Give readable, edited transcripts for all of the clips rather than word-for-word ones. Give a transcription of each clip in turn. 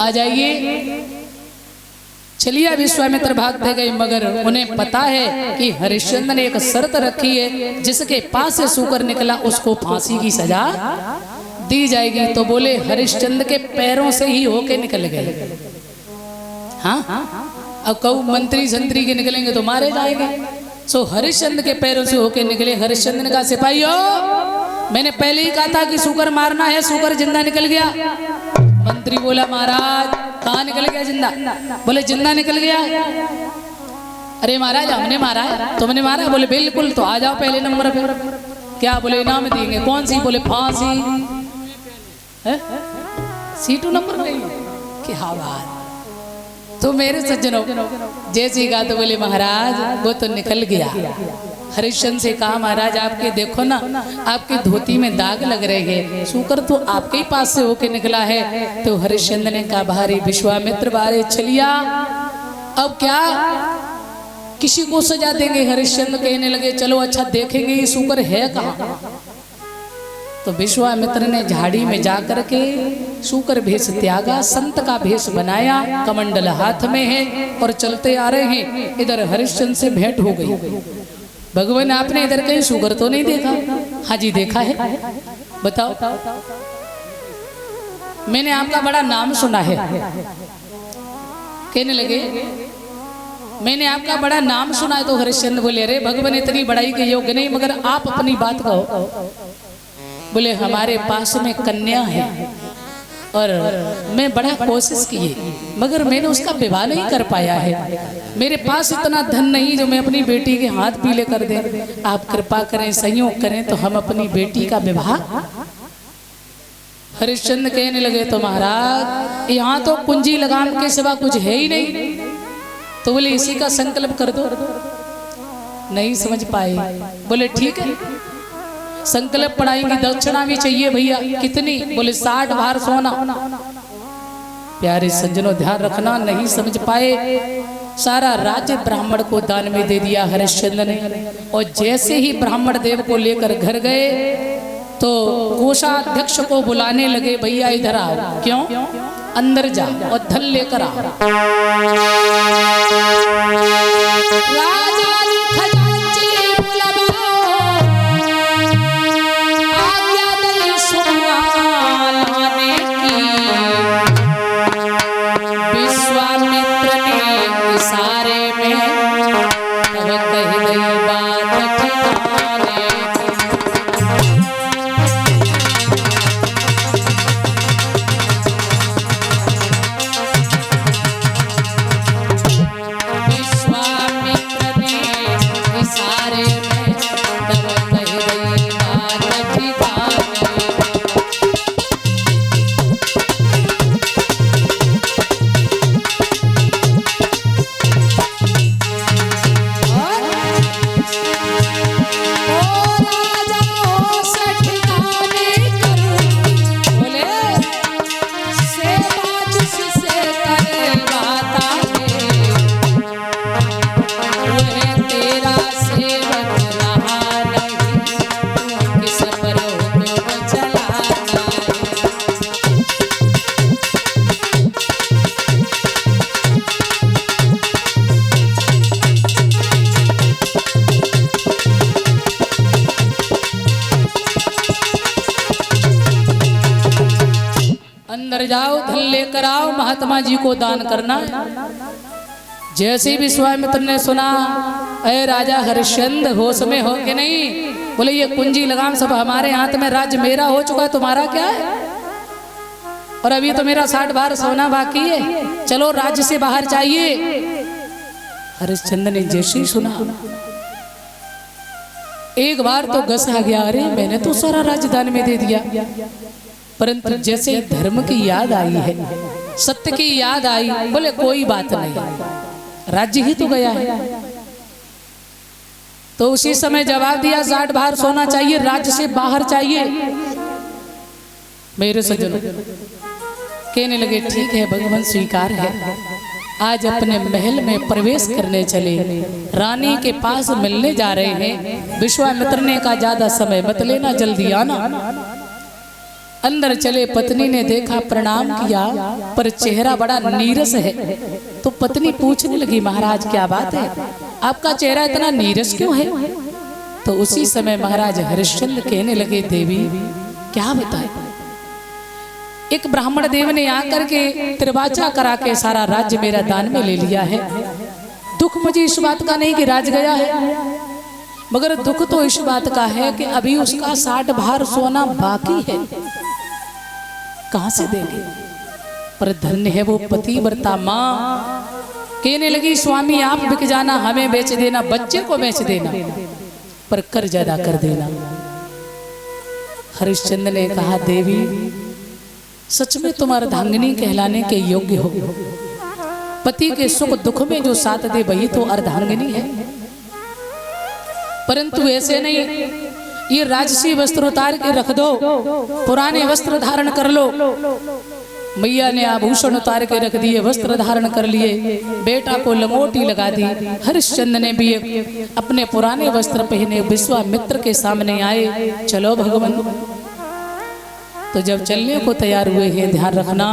आ जाइए। चलिए विश्वामित्र भागते गए, मगर उन्हें पता है कि हरिश्चंद्र ने एक शर्त रखी है, जिसके पास से सूकर निकला उसको फांसी की सजा दी जाएगी। तो बोले हरिश्चंद्र के पैरों से ही होके निकल गए। हाँ, अब कहूँ मंत्री संतरी के निकलेंगे तो मारे जाएंगे। सो हरिश्चंद्र के पैरों से होके निकले। हरिश्चंद्र ने कहा सिपाहियों, मैंने पहले ही कहा था कि सूकर मारना है, सूकर जिंदा निकल गया। मंत्री बोला महाराज कहाँ निकल गया जिंदा? बोले जिंदा निकल गया। अरे महाराज हमने मारा है, तुमने मारा? बोले बिल्कुल। तो आ जाओ पहले नंबर पे। क्या? बोले इनाम देंगे। कौन सी? बोले फांसी। सीटू नंबर नहीं? क्या बात। तो मेरे सज्जनों जैसे कहा तो बोले महाराज वो तो निकल गया। हरिश्चंद्र से कहा महाराज आपके देखो ना, आपकी धोती में दाग लग रहे हैं, सूकर तो आपके ही पास से होके निकला है। तो हरिश्चंद्र ने कहा भारी विश्वामित्र बारे चलिया, अब क्या किसी को सजा देंगे? हरिश्चंद्र कहने लगे चलो अच्छा देखेंगे ये सूकर है कहाँ। तो विश्वामित्र ने झाड़ी में जाकर के सूकर भेष त्यागा, संत का भेष बनाया, कमंडल हाथ में है और चलते आ रहे हैं। इधर हरिश्चंद्र से भेंट हो गई। भगवान आपने इधर कहीं सूकर तो नहीं देखा? हाँ जी देखा है। बताओ। मैंने आपका बड़ा नाम सुना है। कहने लगे मैंने आपका बड़ा नाम सुना है। तो हरिश्चंद्र बोले अरे भगवान इतनी बड़ाई के योग्य नहीं, मगर आप अपनी बात कहो। बोले हमारे पास में कन्या है और मैं बड़ा कोशिश की मगर मैंने उसका विवाह नहीं कर पाया है। मेरे पास इतना धन नहीं जो मैं अपनी बेटी के हाथ पीले कर दें। आप कृपा करें, सहयोग करें तो हम अपनी बेटी का विवाह। हरिश्चंद्र कहने लगे तो महाराज यहाँ तो कुंजी लगाम के सिवा कुछ है ही नहीं। तो बोले इसी का संकल्प कर दो। नहीं समझ पाए। बोले ठीक है संकल्प पढ़ाएंगे, दक्षिणा भी चाहिए भैया। कितनी? बोले 60 भार सोना। प्यारे सज्जनों ध्यान रखना, नहीं समझ पाए। सारा राज्य ब्राह्मण को दान में दे दिया हरिश्चंद्र ने। और जैसे ही ब्राह्मण देव को लेकर घर गए तो कोषाध्यक्ष को बुलाने लगे, भैया इधर आओ। क्यों? अंदर जा और धन लेकर आओ। राजा जाओ धन लेकर आओ, महात्मा जी को दान करना। जैसे ही विश्वामित्र ने सुना अरे राजा हरिश्चंद्र होश में हो के नहीं? बोले ये कुंजी लगाम सब हमारे हाथ में, राज्य मेरा हो चुका, तुम्हारा क्या है? और अभी तो मेरा 60 भार सोना बाकी है, चलो राज्य से बाहर चाहिए। हरिश्चंद्र ने जैसे ही सुना एक बार तो गसा गया, अरे मैंने तो सारा राजधानी में दे दिया। परंतु जैसे धर्म की याद आई है, सत्य की याद आई, बोले कोई बात नहीं, राज्य ही तो गया है। तो उसी समय जवाब दिया 60 भार सोना चाहिए, राज्य से बाहर चाहिए। मेरे सज्जनों कहने लगे ठीक है भगवान स्वीकार है। आज अपने महल में प्रवेश करने चले, रानी के पास मिलने जा रहे हैं। विश्वामित्र ने कहा ज्यादा समय मत लेना, जल्दी आना। अंदर चले, पत्नी ने देखा, प्रणाम किया, पर चेहरा बड़ा नीरस है। तो पत्नी पूछने लगी, महाराज क्या बात है, आपका चेहरा इतना नीरस क्यों है? तो उसी समय महाराज हरिश्चंद्र कहने लगे, देवी क्या बताए, एक ब्राह्मण देव ने आकर के त्रिवाचा करा के सारा राज्य मेरा दान में ले लिया है। दुख मुझे इस बात का नहीं कि राज गया है, मगर दुख तो इस बात का है कि अभी उसका 60 भार सोना बाकी है, कहां से देंगे? पर धन्य है वो पतिव्रता मां। कहने लगी, स्वामी आप बिक जाना, हमें बेच देना, बच्चे को बेच देना, पर कर्ज अदा कर देना। हरिश्चंद्र ने कहा, देवी सच में तुम अर्धांगिनी कहलाने के योग्य हो। पति के सुख दुख में जो साथ दे वही तो अर्धांगिनी है। परंतु ऐसे नहीं, ये राजसी वस्त्र उतार के रख दो, पुराने वस्त्र धारण कर लो। मैया ने आभूषण उतार के रख दिए, वस्त्र धारण कर लिए, बेटा को लंगोटी लगा दी। हरिश्चंद्र ने भी अपने पुराने वस्त्र पहने विश्वामित्र के सामने आए, चलो भगवान। तो जब चलने को तैयार हुए हैं, ध्यान रखना,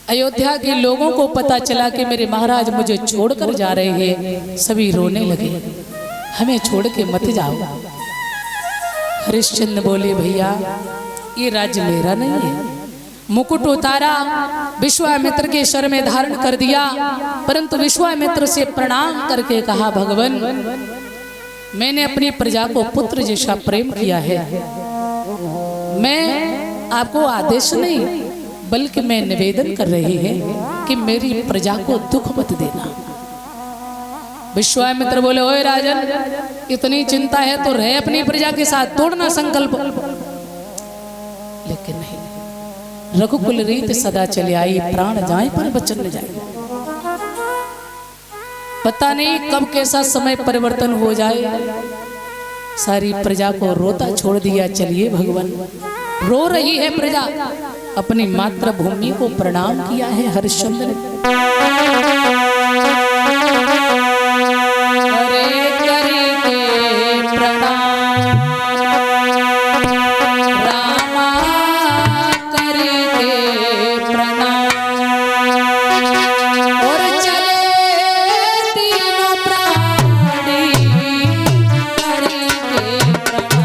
अयोध्या के लोगों को पता चला कि मेरे महाराज मुझे छोड़कर जा रहे हैं, सभी रोने लगे, हमें छोड़ के मत जाओ। हरिश्चंद्र बोले, भैया ये राज्य मेरा नहीं है। मुकुट उतारा, विश्वामित्र के सर में धारण कर दिया, परंतु विश्वामित्र से प्रणाम करके कहा, भगवान मैंने अपनी प्रजा को पुत्र जैसा प्रेम किया है, मैं आपको आदेश नहीं बल्कि मैं निवेदन कर रही है कि मेरी प्रजा को दुख मत देना। विश्वामित्र बोले, ओए राजन, इतनी चिंता है तो रहे अपनी प्रजा के साथ, तोड़ना संकल्प। लेकिन नहीं, रघुकुल रीत सदा चले आई, प्राण जाए पर वचन न जाए। पता नहीं कब कैसा समय परिवर्तन हो जाए। सारी प्रजा को रोता छोड़ दिया। चलिए भगवान, रो रही है प्रजा, अपनी मातृभूमि को प्रणाम किया है हरिश्चंद्र ने। अरे करके प्रणाम रामा, करके प्रणाम, और चले तीनों प्राणी, करके प्रणाम,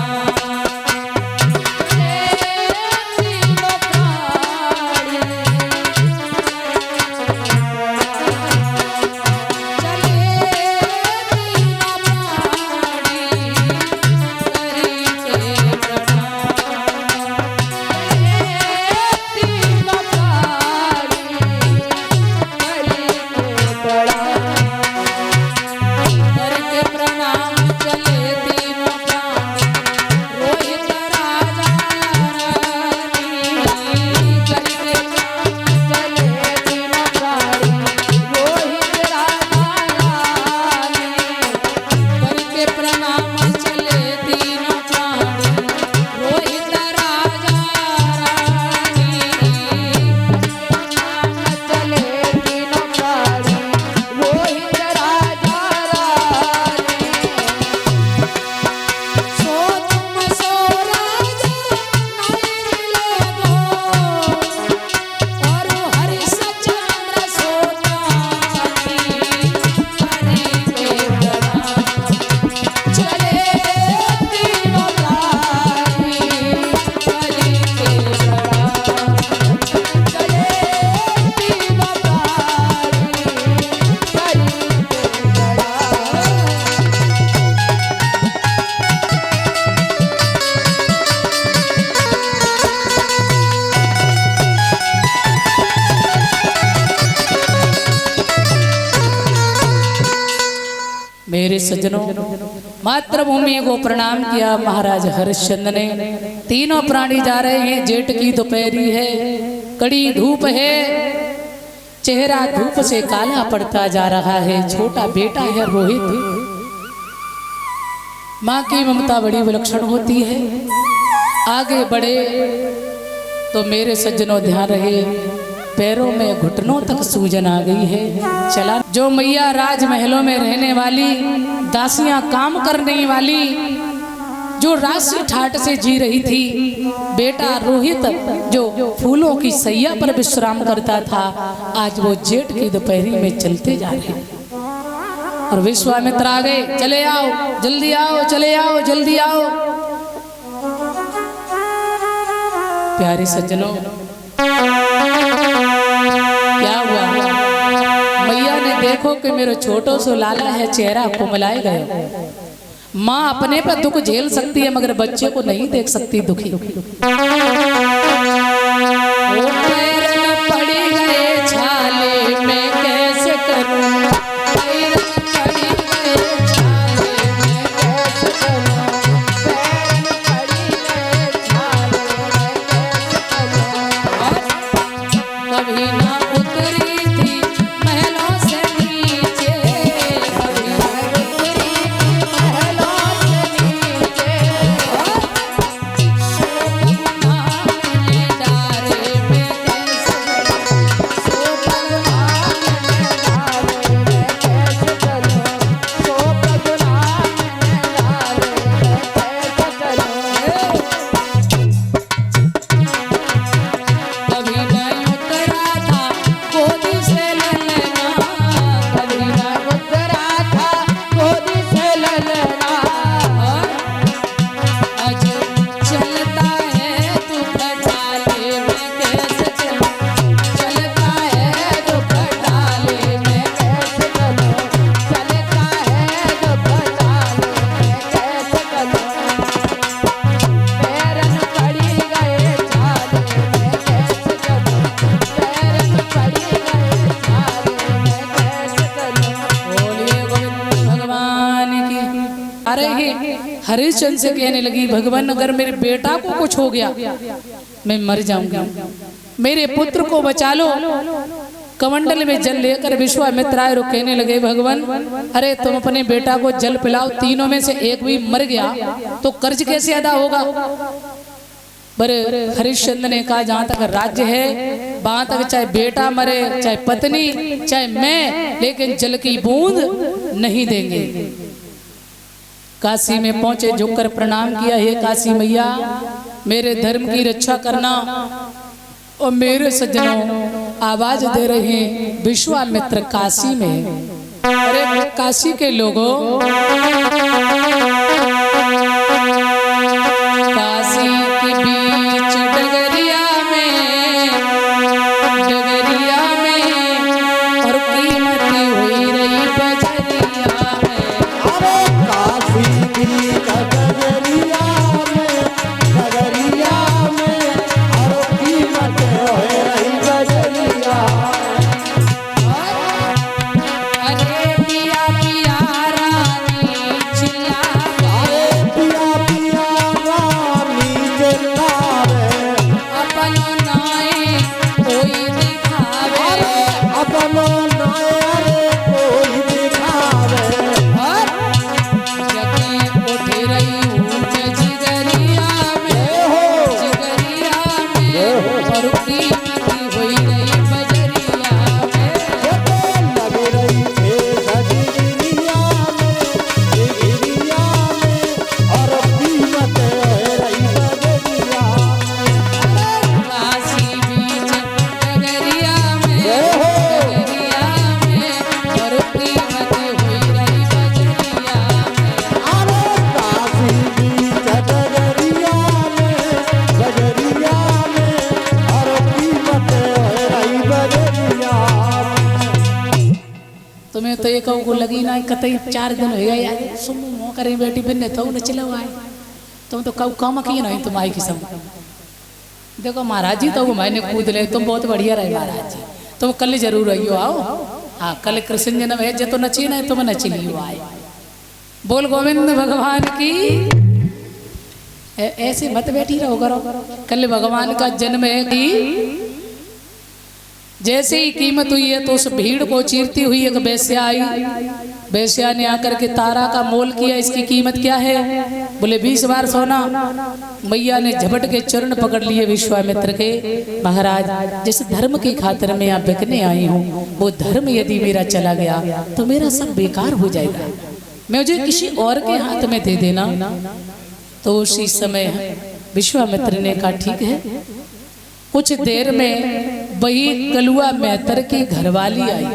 तीनों प्राणी, मेरे सज्जनों, मातृभूमि को प्रणाम किया महाराज हरिश्चंद्र ने। तीनों प्राणी जा रहे हैं, जेठ की दोपहरी है, कड़ी धूप है, चेहरा धूप से काला पड़ता जा रहा है। छोटा बेटा है रोहित, माँ की ममता बड़ी विलक्षण होती है। आगे बढ़े तो मेरे सज्जनों ध्यान रहे, पैरों में घुटनों तक सूजन आ गई है। चला, जो मैया राजमहलों में रहने वाली, दासियां काम करने वाली, जो राशि ठाट से जी रही थी, बेटा रोहित जो फूलों की सैया पर विश्राम करता था, आज वो जेठ की दोपहरी में चलते जा रहे हैं। और विश्वामित्र आ गए, चले आओ जल्दी आओ, चले आओ जल्दी आओ। प्यारे सज्जनों, क्या हुआ? मैया ने देखो कि मेरा छोटो सो लाला है, चेहरा कुमलाए गए। माँ अपने पर दुख झेल सकती है मगर बच्चे को नहीं देख सकती दुखी। वो पैर न पड़ी गए छाले में कैसे करूं, पैर न पड़ी गए छाले में कैसे करूं, पैर न पड़ी गए छाले में कैसे करूं। कभी ना उतरी थी महलों से नीचे, कभी ना उतरी थी महलों से नीचे। भगवान ने डारे में कैसे करूं, सो भगवान ने डारे में कैसे करूं, सो भगवान ने डारे में कैसे करूं। कभी नहीं उतरा था गोदी से ललना, कभी ना उतरा था गोदी से ललना। आज चलता है तू खटाले में कैसे चलूं, चलता है तू खटाले में कैसे चलूं, चलता है तू खटाले में कैसे चलूं। पैरन पड़ी गए छाले में कैसे चलूं, पैरन पड़ी गए छाले में कैसे चलूं। बोलिए गोविंद भगवान की। अरे ये हरिश्चंद्र से कहने लगी, भगवान अगर मेरे बेटा को कुछ हो गया मैं मर जाऊंगा, मेरे पुत्र को बचा लो। कमंडल में जल लेकर विश्वामित्र आए और कहने लगे, भगवान अरे तुम अपने बेटा को जल पिलाओ, तीनों में से एक भी मर गया तो कर्ज कैसे अदा होगा। पर हरिश्चंद्र ने कहा, जहां तक राज्य है वहां तक चाहे बेटा मरे, चाहे पत्नी, चाहे मैं, लेकिन जल की बूंद नहीं देंगे। काशी में पहुंचे, झुककर प्रणाम किया, हे काशी मैया मेरे धर्म की रक्षा करना। और मेरे सज्जनों आवाज दे रहे हैं विश्वामित्र काशी में। अरे काशी के लोगों, काशी के बीच डगरिया में, डगरिया में और कीमती हुई रही बजरिया में। अरे काशी की डगरिया में, डगरिया में और कीमत हो रही बजरिया। अरे पिया पिया रानी चिल्लावे, अरे पिया पिया रानी चिल्लावे, अपनो नाए कोई दिखावे। अरे अपनो नारे कोई दिखावे। जगे उठ रही ऊंच जिगरिया में, जिगरिया में और कीमती हुई रही बजरिया में। लग रही थे सजरिया में, जिगरिया में और कीमत हो रही बजरिया में। काशी बीच डगरिया में, डगरिया में और कीमती हुई रही बजरिया में। अरे काशी बीच डगरिया में, बजरिया में और कीमत हो रही बजरिया में। तुम्हें तो एक को लगी ना कतई 4 दिन हो गया यार, सुन मो करे बेटी बिन्ने तो न चिल्लाओ आए, तुम तो कब काम की नहीं तुम आई किस्म। देखो महाराज जी तो मैंने कूद ले, तुम बहुत बढ़िया रहे महाराज जी, तुम कल जरूर आइयो, आओ। हाँ कल कृष्ण जन्म है, जे तो नची नहीं तुम नची लियो आए। बोल गोविंद भगवान की। ऐसे मत बैठी रहो करो, कल भगवान का जन्म है कि जैसे ही कीमत हुई है तो उस भीड़ को चीरती हुई एक वेश्या आई। वेश्या ने आकर के तारा का मोल किया, इसकी कीमत क्या है? बोले 20 बार सोना। मैया ने झपट के चरण पकड़ लिए विश्वामित्र के, महाराज जिस धर्म की खातिर मैं यहाँ बिकने आई हूँ, वो धर्म यदि मेरा चला गया तो मेरा सब बेकार हो जाएगा, मुझे किसी और के हाथ में दे देना। तो उसी समय विश्वामित्र ने कहा ठीक है। कुछ देर में वही कलुआ मेहतर की घरवाली आई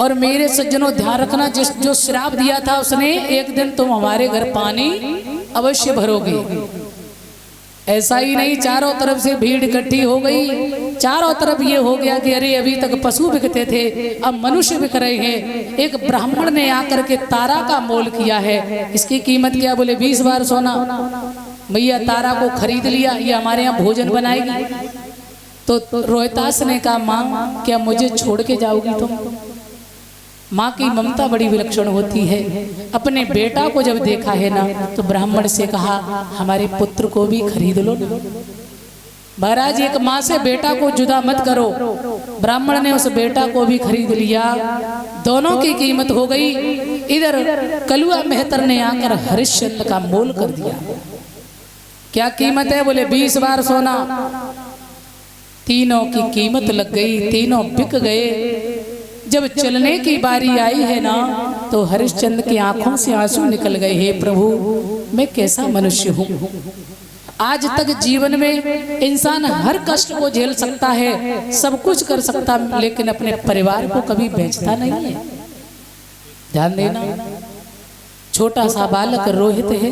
और मेरे सज्जनों ध्यान रखना, जिस जो श्राप दिया था उसने, एक दिन तुम हमारे घर पानी अवश्य भरोगे। ऐसा ही नहीं, चारों तरफ से भीड़ इकट्ठी हो गई। चारों तरफ ये हो गया कि अरे अभी तक पशु बिकते थे, अब मनुष्य बिक रहे हैं। एक ब्राह्मण ने आकर के तारा का मोल किया है। इसकी कीमत क्या? बोले 20 बार सोना। भैया तारा को खरीद लिया, ये हमारे यहाँ भोजन बनाएगी। तो रोहितास ने कहा माँ क्या मुझे छोड़ के जाओगी तुम? माँ की ममता बड़ी विलक्षण होती है। अपने बेटा को जब देखा है ना, तो ब्राह्मण से कहा हमारे पुत्र को भी खरीद लो। महाराज एक माँ से बेटा को जुदा मत करो। ब्राह्मण ने उस बेटा को भी खरीद लिया, दोनों की कीमत हो गई। इधर कलुआ मेहतर ने आकर हरिश्चंद्र का मोल कर दिया। क्या कीमत है? बोले 20 बार सोना। तीनों की कीमत लग गई, तीनों बिक गए। जब चलने की बारी आई है ना, तो हरिश्चंद्र की आंखों से आंसू निकल गए। हे प्रभु, मैं कैसा मनुष्य हूँ। आज तक जीवन में इंसान हर कष्ट को झेल सकता है, सब कुछ कर सकता, लेकिन अपने परिवार को कभी बेचता नहीं है। ध्यान देना, छोटा सा बालक रोहित है,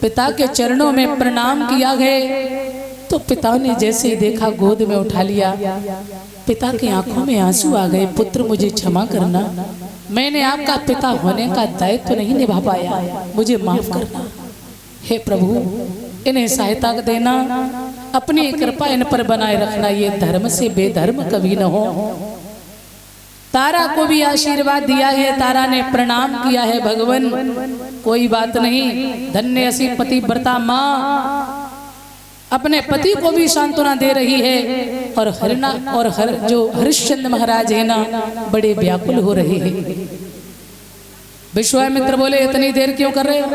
पिता के चरणों में प्रणाम किया गया तो पिता ने जैसे ही देखा गोद में उठा लिया। पिता की आंखों में आंसू आ गए। पुत्र मुझे क्षमा करना, मैंने आपका पिता होने का दायित्व तो नहीं निभा पाया, मुझे माफ करना। हे प्रभु, इन्हें सहायता देना, अपनी कृपा इन पर बनाए रखना, ये धर्म से बेधर्म कभी न हो। तारा को भी आशीर्वाद दिया है, तारा ने प्रणाम किया है। भगवान कोई बात नहीं, धन्य ऐसी पतिव्रता माँ अपने पति को भी सांत्वना दे रही है। और जो हरिश्चंद्र महाराज है ना, बड़े व्याकुल हो रहे हैं। विश्वामित्र बोले इतनी देर क्यों कर रहे हो?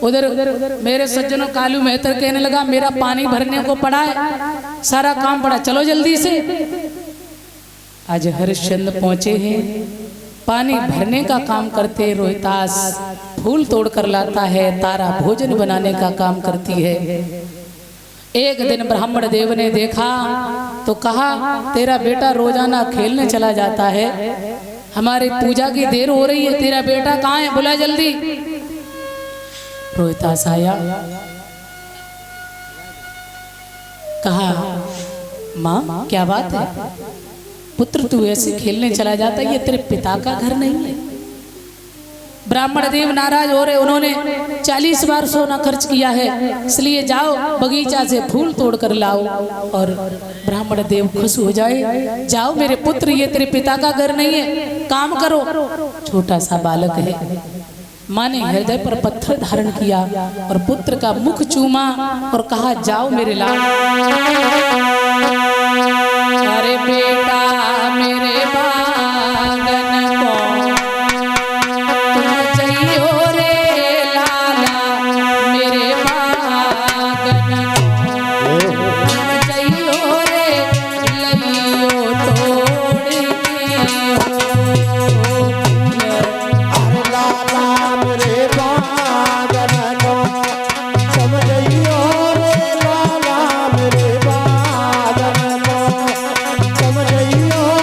उधर मेरे सज्जनों कालू मेहतर कहने लगा मेरा पानी भरने को पड़ा है, सारा काम पड़ा, चलो जल्दी से। आज हरिश्चंद्र पहुंचे हैं, पानी भरने का काम करते। रोहितास फूल तोड़ कर लाता है, तारा भोजन बनाने का काम करती है। एक दिन ब्राह्मण देव ने देखा तो कहा तेरा बेटा रोजाना खेलने चला जाता है, हमारी पूजा की देर हो रही है, तेरा बेटा कहाँ है? बुला जल्दी। रोहितास आया, कहा माँ क्या बात है? पुत्र तू ऐसे खेलने चला जाता है, ये तेरे पिता का घर नहीं है। ब्राह्मण देव नाराज हो रहे, उन्होंने 40 बार सोना खर्च किया है, इसलिए जाओ बगीचा से फूल तोड़ कर लाओ। और ब्राह्मण देव खुश हो जाए, जाओ मेरे पुत्र, ये तेरे पिता का घर नहीं है, काम करो। छोटा सा बालक है, माँ ने हृदय पर पत्थर धारण किया और पुत्र का मुख चूमा और कहा जाओ मेरे लाल। अरे बेटा मेरे बागन को समझइयो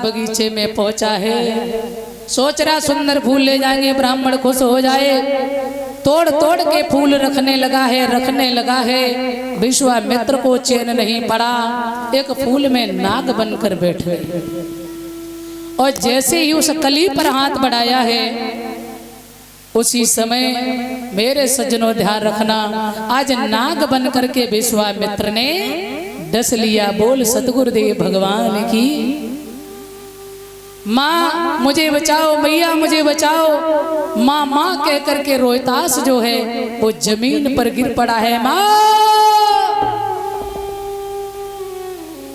बगीचे में पहुंचा है, सोच रहा सुंदर फूल ले जाएंगे ब्राह्मण खुश हो जाए। तोड़ तोड़ के फूल रखने लगा है। विश्वामित्र को चैन नहीं पड़ा, एक फूल में नाग बनकर बैठ गए। और जैसे ही उस कली पर हाथ बढ़ाया है, उसी समय मेरे सज्जनों ध्यान रखना, आज नाग बन करके विश्वामित्र ने डस लिया। बोल सतगुरुदेव भगवान की। माँ मुझे बचाओ, मैया मुझे बचाओ। माँ माँ कह करके रोहतास जो है वो जमीन पर गिर पड़ा है। माँ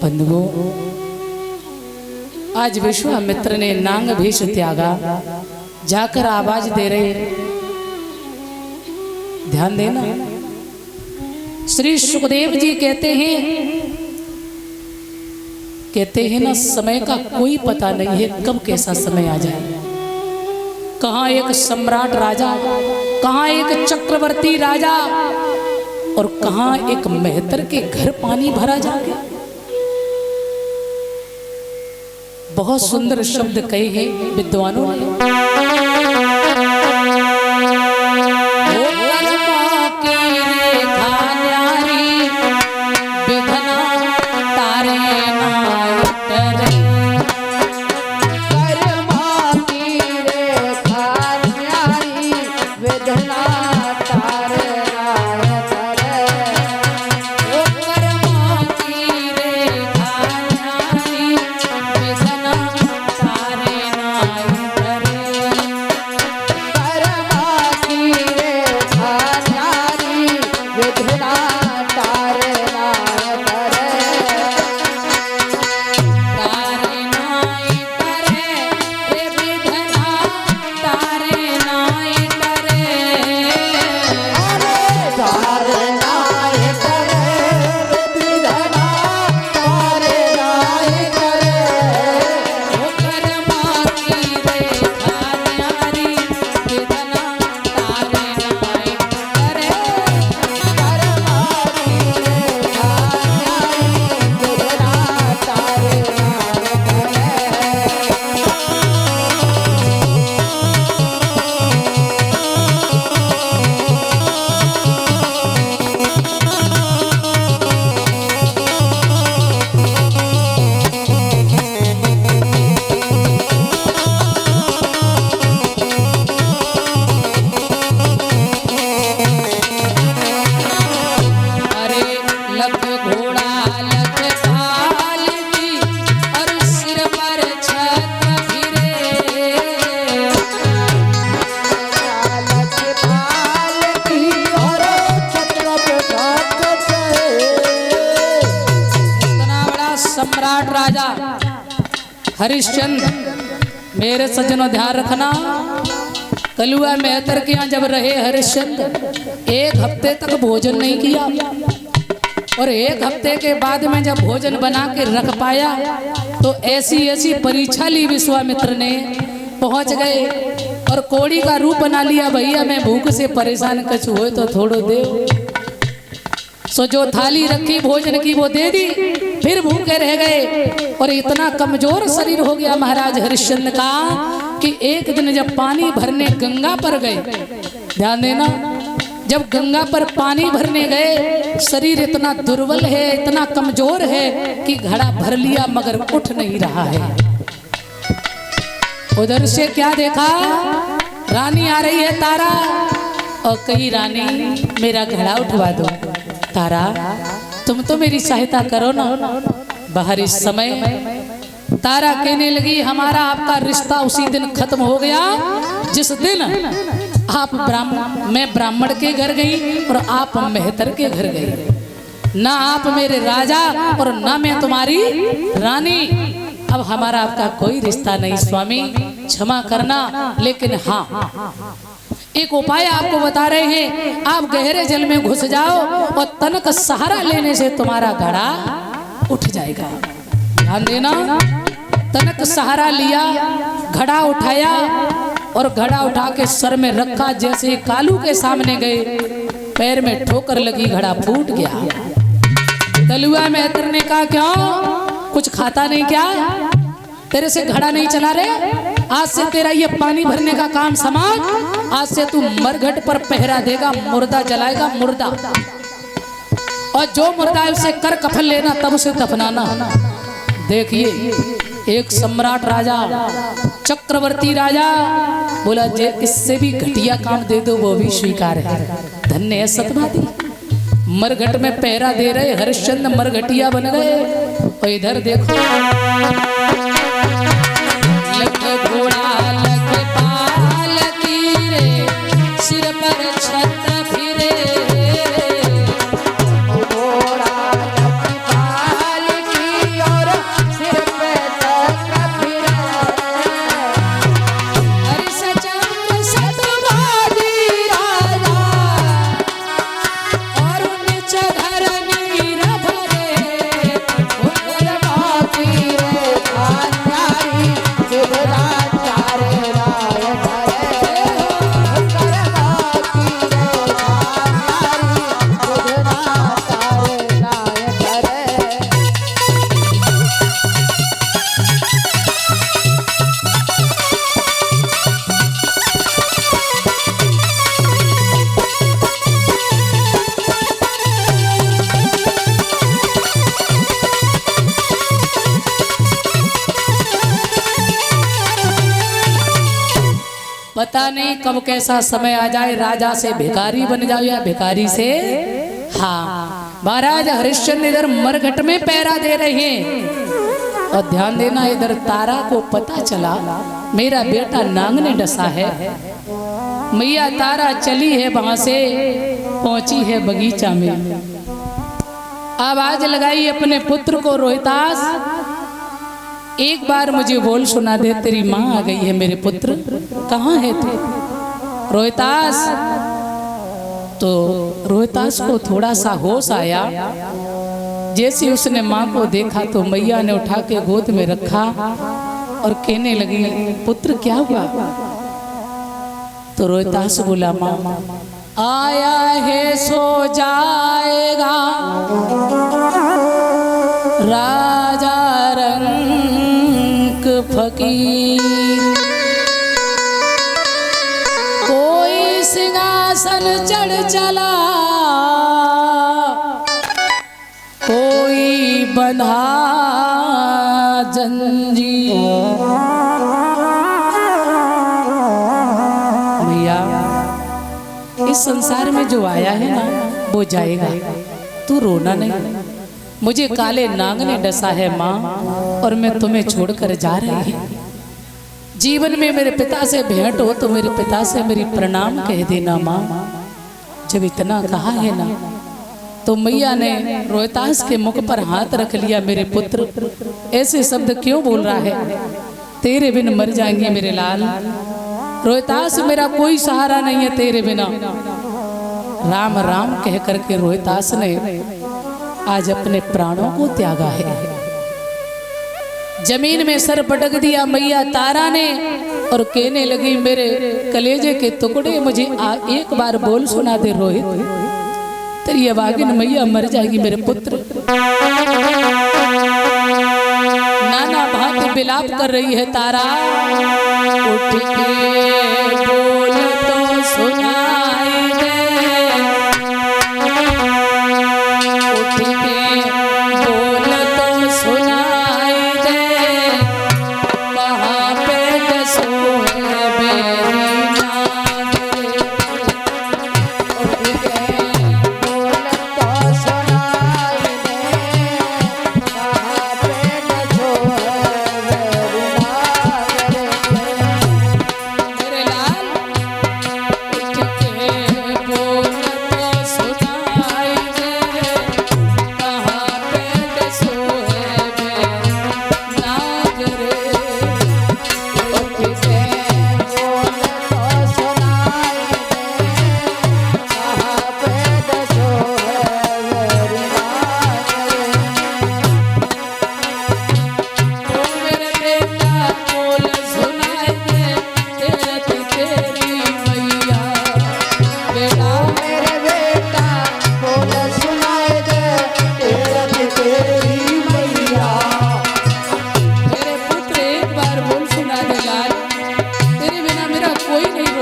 बंधुओं, आज विश्वामित्र ने नांग भेष त्यागा, जाकर आवाज दे रहे, ध्यान देना। श्री सुखदेव जी कहते हैं ना, समय का कोई पता नहीं है कब कैसा समय आ जाए। कहाँ एक सम्राट राजा, कहाँ एक चक्रवर्ती राजा, और कहाँ एक मेहतर के घर पानी भरा जाए। बहुत सुंदर शब्द कहे हैं विद्वानों ने। सम्राट राजा हरिश्चंद्र, मेरे सज्जनों ध्यान रखना, कलुआ मेहतर के यहाँ जब रहे हरिश्चंद्र, एक हफ्ते तक भोजन नहीं किया, और एक हफ्ते के बाद में जब भोजन बना के रख पाया तो ऐसी परीक्षा ली विश्वामित्र ने। पहुंच गए और कोड़ी का रूप बना लिया, भैया मैं भूख से परेशान कछ हुए तो थोड़ो दे। सो जो थाली रखी भोजन की वो दे दी, फिर भूखे रह गए। और इतना कमजोर शरीर हो गया महाराज हरिश्चंद्र का कि एक दिन जब पानी भरने गंगा पर गए, ध्यान देना, जब गंगा पर पानी भरने गए, शरीर इतना दुर्बल है, इतना कमजोर है कि घड़ा भर लिया मगर उठ नहीं रहा है। उधर से क्या देखा, रानी आ रही है तारा, और कही रानी मेरा घड़ा उठवा दो। तारा तुम तो मेरी सहायता करो ना। बाहर इस समय तारा कहने लगी, हमारा आपका रिश्ता उसी दिन खत्म हो गया जिस दिन आप मैं ब्राह्मण के घर गई और आप मेहतर के घर गई। ना आप मेरे राजा और ना मैं तुम्हारी रानी। अब हमारा आपका कोई रिश्ता नहीं स्वामी, क्षमा करना। लेकिन हाँ, एक उपाय आपको बता रहे हैं, आप गहरे जल में घुस जाओ और तनक सहारा लेने से तुम्हारा घड़ा उठ जाएगा। ध्यान देना, तनक सहारा लिया, घड़ा उठाया और घड़ा उठा के सर में रखा। जैसे कालू के सामने गए, पैर में ठोकर लगी, घड़ा फूट गया। कलुआ मेहतर ने कहा क्यों, कुछ खाता नहीं क्या? तेरे से घड़ा नहीं चला रहे, आज से तेरा ये पानी भरने का काम समाप्त। आज से तू मरघट पर पहरा देगा, मुर्दा जलाएगा, मुर्दा, और जो मुर्दा है उसे कर कफन लेना, तब उसे दफनाना। देखिए एक सम्राट राजा, चक्रवर्ती राजा बोला, जे इससे भी घटिया काम दे दो वो भी स्वीकार है। धन्य है सतवादी, मरघट में पहरा दे रहे हरिश्चंद्र मरघटिया बन गए। और इधर देखो, लख घोड़ा लख पाल तीरे, सिर पर छत्र फिरे। घोड़ा लख पाल की और सिर पे छत्र फिरे। हरिश्चंद्र सतवादी राजा, और नीच धरनी भरे। पता नहीं कब कैसा समय आ जाए, राजा से भिखारी बन जाओ या भिखारी से। हाँ, महाराज हरिश्चंद्र इधर मरघट में पहरा दे रहे हैं। और ध्यान देना, इधर तारा को पता चला मेरा बेटा नांग ने डसा है। मैया तारा चली है, वहां से पहुंची है बगीचा में। आवाज लगाई अपने पुत्र को, रोहितास एक बार मुझे बोल सुना दे, तेरी माँ आ गई है मेरे पुत्र, कहाँ है तू? रोहितास, तो रोहितास को थोड़ा सा होश आया। जैसे उसने माँ को देखा तो मैया ने उठा के गोद में रखा और कहने लगी, पुत्र क्या हुआ? तो रोहितास बोला, माँ आया है सो जाएगा राजा रंक फकीर, कोई सिंहासन चढ़ चला, कोई बंधा जंजीर। भैया, इस संसार में जो आया है ना वो जाएगा, तू रोना नहीं। मुझे काले नाग ने डसा है माँ, और मैं तुम्हें छोड़कर जा रही हूँ। जीवन में मेरे पिता से भेंट हो तो मेरे पिता से मेरी प्रणाम कह देना माँ। जब इतना कहा है ना, तो मैया ने रोहितास के मुख पर हाथ रख लिया। मेरे पुत्र ऐसे शब्द क्यों बोल रहा है? तेरे बिन मर जाएंगे मेरे लाल। रोहितास, मेरा कोई सहारा नहीं है तेरे बिना। राम राम कह करके रोहितास ने आज अपने प्राणों को त्यागा है। जमीन में सर पटक दिया मैया तारा ने, और कहने लगी, मेरे कलेजे के टुकड़े, मुझे एक बार बोल सुना दे रोहित, तेरी अभागिन मैया मर जाएगी मेरे पुत्र। नाना भांति विलाप कर रही है तारा। उठ के बोल तो सुनाई दे, उठ के बोल तो सुनाई दे, कहाँ पे डसो है मेरी नाग रे। उठ के बोल तो सुनाई दे, कहाँ पे डसो है मेरी नाग रे। मेरे लाल, उठ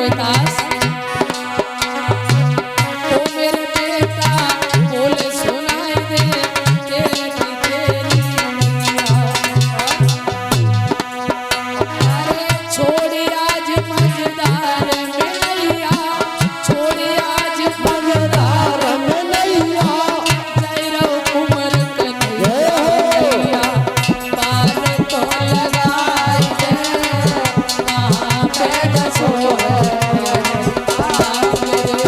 रोहितास, ओ मेरे बेटा बोले सुनाई दे तेरी तेरी मैया। अरे छोड़ी आज मझधार में नैया, छोड़ी आज मझधार में नैया, जयरव कुंवर कन्हैया, पार तो लगाई दे कहाँ पे डसो है मेरे।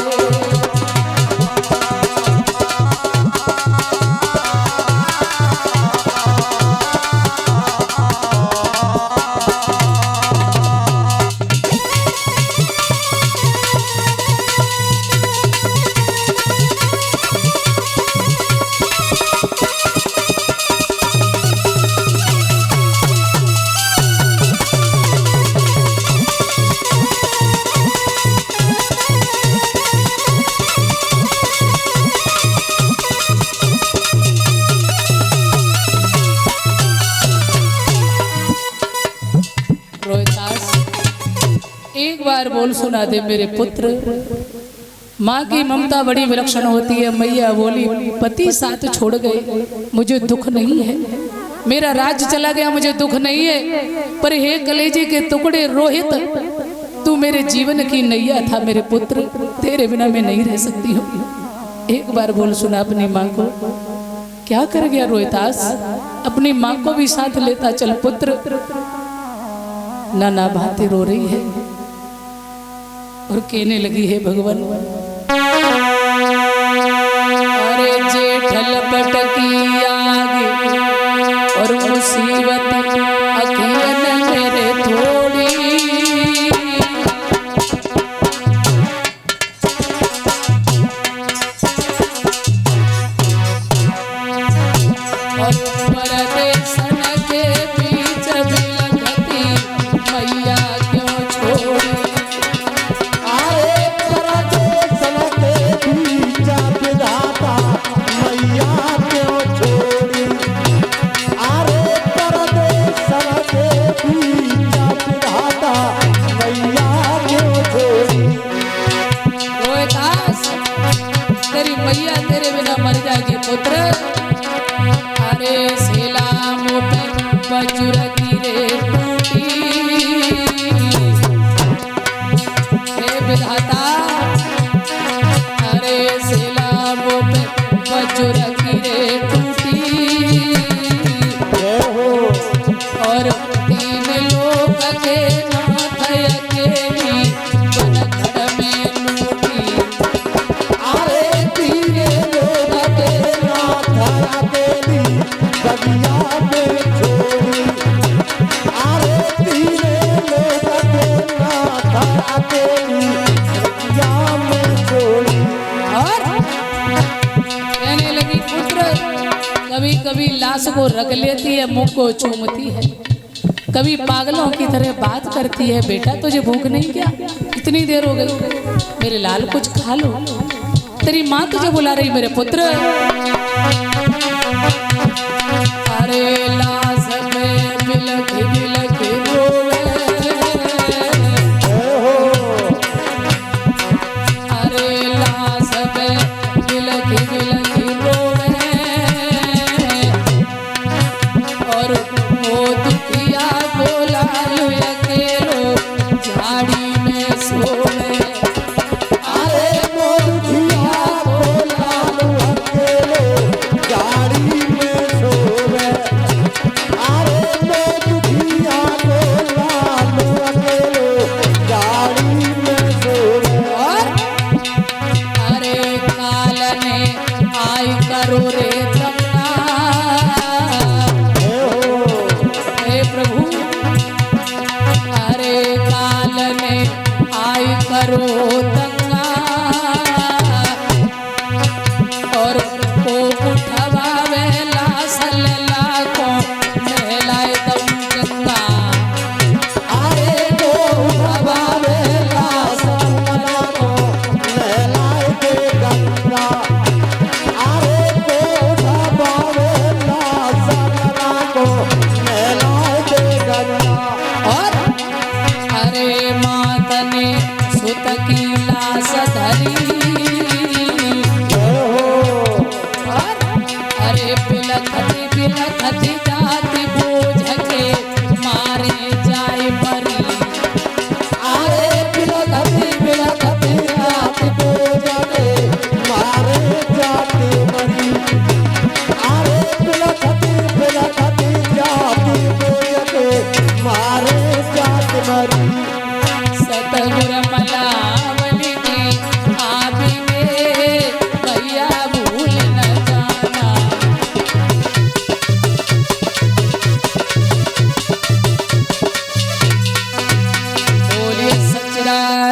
रोहितास, एक बार बोल सुना दे मेरे पुत्र। माँ की ममता बड़ी विलक्षण होती है। मैया बोली पति साथ छोड़ गए, मुझे दुख नहीं है, मेरा राज्य चला गया, मुझे दुख नहीं है, पर हे कलेजे के टुकड़े रोहित, तू मेरे जीवन की नैया था मेरे पुत्र, तेरे बिना मैं नहीं रह सकती हूँ। एक बार बोल सुना अपनी माँ को। क्या कर गया रोहितास, अपनी माँ को भी साथ लेता चल पुत्र। नाना भांति रो रही है और कहने लगी है भगवान, अरे जेठल पटकी आगे और मुसीबत अखियन मेरे थोड़ी, और परदेसन के बीच बिलखती मैया क्यों छोड़ी। आए परदेसन के बीच विधाता मैया क्यों छोड़ी। आरे परदेसन के बीच विधाता मैया क्यों छोड़ी। रोहितास, तेरी मैया तेरे बिना मर जाएगी पुत्र। अरे सिला मोटे बजुर की रे टूटी, हे विधाता, अरे सिला मोटे बजुर की रे टूटी, जय हो और तीन लोक के नाथ अकेली बनखड़ में लूटी। आरे तीरे लोग के नाथ अकेली बगिया में छोड़ी। आरे तीरे लोग के नाथ अकेली बगिया में छोड़ी। और कहने लगी पुत्र, कभी कभी लाश को रख लेती है, मुंह को चूमती है, कभी पागलों की तरह बात करती है। बेटा तुझे भूख नहीं क्या, इतनी देर हो गई, मेरे लाल कुछ खा लो। तेरी माँ तुझे बुला रही मेरे पुत्र। अरे लाश पे बिलख बिलख रोवे, जय हो अरे लाश पे बिलख बिलख रोवे, और वो दुखिया बोला लो अकेलो झाड़ी में सोवे। आरे मोरखिया को लाल अकेले गाड़ी में सोवे। आरे मोरखिया को लाल अकेले गाड़ी में सोवे। और अरे काल ने आई करो रे तमना, जय हो हे प्रभु, अरे काल ने आई करो तंगा, और को उठवावे लासल लाको नहलाए दम गंगा। आरे को उठवावे लासना को नहलाए दे गंगा। आरे को उठवावे लासना को नहलाए दे गंगा। और अरे मात ने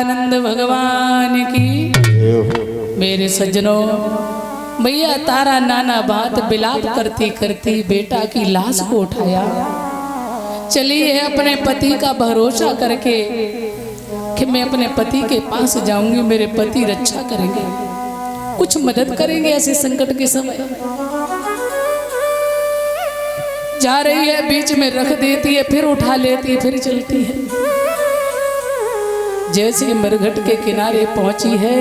सच्चिदानंद भगवान की। मेरे सज्जनों, भैया तारा नाना बात बिलाप करती करती बेटा की लाश को उठाया। चली है अपने पति का भरोसा करके कि मैं अपने पति के पास जाऊंगी, मेरे पति रक्षा करेंगे, कुछ मदद करेंगे ऐसे संकट के समय। जा रही है, बीच में रख देती है, फिर उठा लेती है, फिर चलती है। जैसे मरघट के किनारे पहुंची है,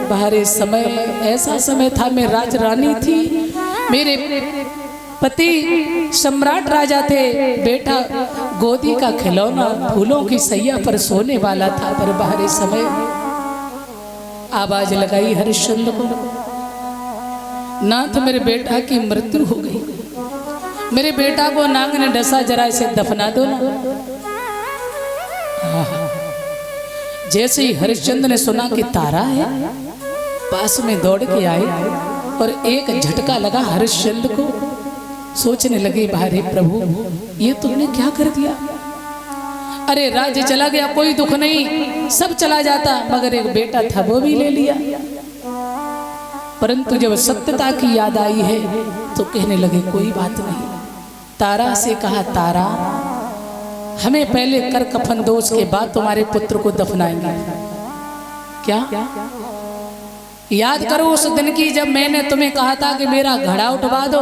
बाहर समय ऐसा समय था, मैं राजरानी थी, मेरे पति सम्राट राजा थे, बेटा गोदी का खिलौना फूलों की सैया पर सोने वाला था। पर बाहर समय आवाज लगाई हरिश्चंद्र को, नाथ मेरे बेटा की मृत्यु हो गई, मेरे बेटा को नाग ने डसा, जरा इसे दफना दो ना। जैसे ही हरिश्चंद्र ने सुना कि तारा है, पास में दौड़ के आए और एक झटका लगा हरिश्चंद्र को। सोचने लगे, बाहरे प्रभु ये तुमने क्या कर दिया? अरे राज्य चला गया, कोई दुख नहीं, सब चला जाता, मगर एक बेटा था वो भी ले लिया। परंतु जब सत्यता की याद आई है तो कहने लगे कोई बात नहीं। तारा से कहा, तारा हमें पहले कर कफन दो, उसके बाद तुम्हारे पुत्र को दफनाएंगे। क्या याद करो उस दिन की जब मैंने तुम्हें कहा था कि मेरा घड़ा उठवा दो,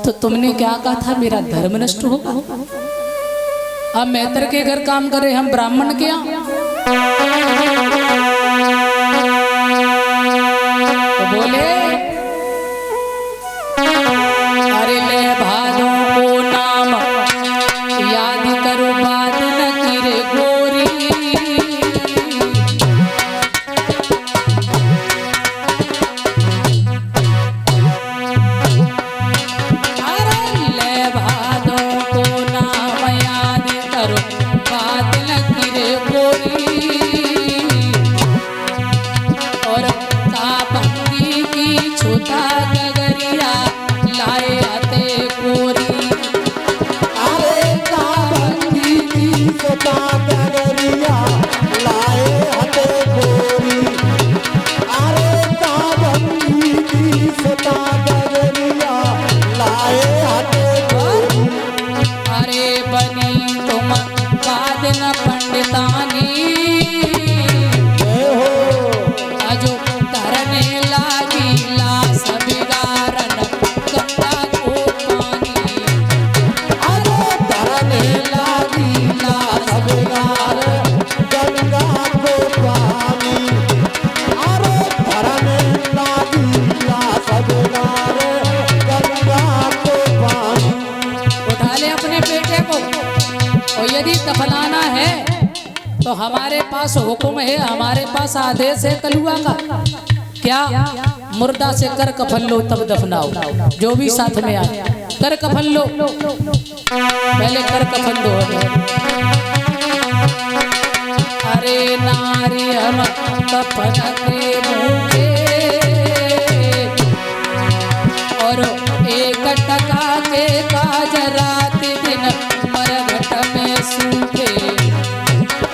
तो तुमने क्या कहा था? मेरा धर्म नष्ट होगा। अब मेहतर के घर काम करे, हम ब्राह्मण के यहाँ तो बोले, अरे ले भादों को नाम याद करो, बात न किरे गोरी। अरे ले भादों को नाम याद करो, बात न किरे गोरी। और तापंगी की छुता गगरिया लाए आते गोरी। अरे काबंदी की सता गगरिया लाए हते गोरी। अरे काबंदी की सता गगरिया लाए हते गोरी। अरे बनी तुम बाद न पंडितानी, जय हो अजो तरने लागी लाश बिगारन गंगा को पानी। अरे तरने लागी लाश बिगार गंगा को पानी। अरे तरने लागी लाश बिगार गंगा को पानी। उठा ले अपने बेटे को, और यदि दफनाना है तो हमारे पास हुक्म है, हमारे पास आदेश है कलुआ का। क्या? मुर्दा से कर कफन लो तब दफनाओ, जो भी साथ में आए कर कफन लो, पहले कर कफन दो। अरे नारी हम कफन के भूखे, और एक टका के काज रात दिन मरघट में सूखे।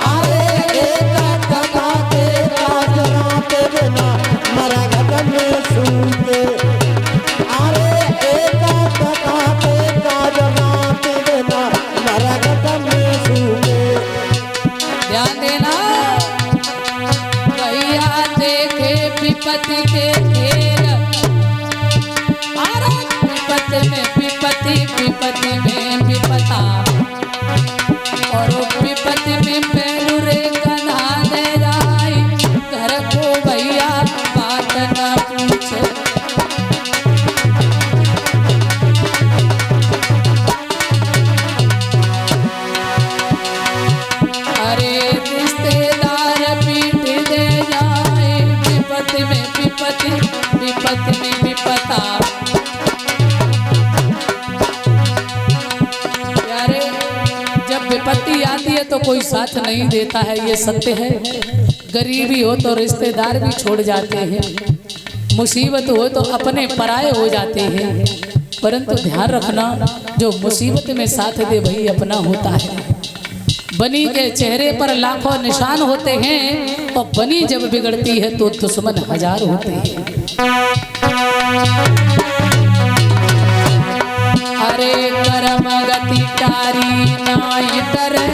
अरे एक टका के काज रात बिना मरघट में सूखे। अरे एक टका के काज रात बिना मरघट में सूखे। ध्यान देना, भैया देखे विपत्ति के खेल। अरे विपत्ति में विपत्ति, विपत्ति में विपता, और विपत्ति में पहलू रे कन्हा ले जाई, घर को भैया बात न पूछे। अरे रिश्तेदार पीठ दे जाए, विपत्ति में विपत्ति, विपत्ति में विपता। यारे जब विपत्ति आती है तो कोई साथ नहीं देता है, ये सत्य है। गरीबी हो तो रिश्तेदार भी छोड़ जाते हैं, मुसीबत हो तो अपने पराये हो जाते हैं। परंतु ध्यान रखना, जो मुसीबत में साथ दे वही अपना होता है। बनी के चेहरे पर लाखों निशान होते हैं और बनी जब बिगड़ती है तो दुश्मन हजार होते हैं। अरे कर्म गति तारी नाई डरे,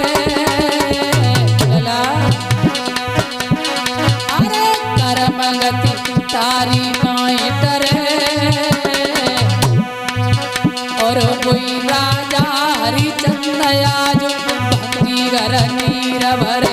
अरे कर्म गति तारी नाई डरे, और कोई राजा हरिचंद आज भक्ति घर नीर भर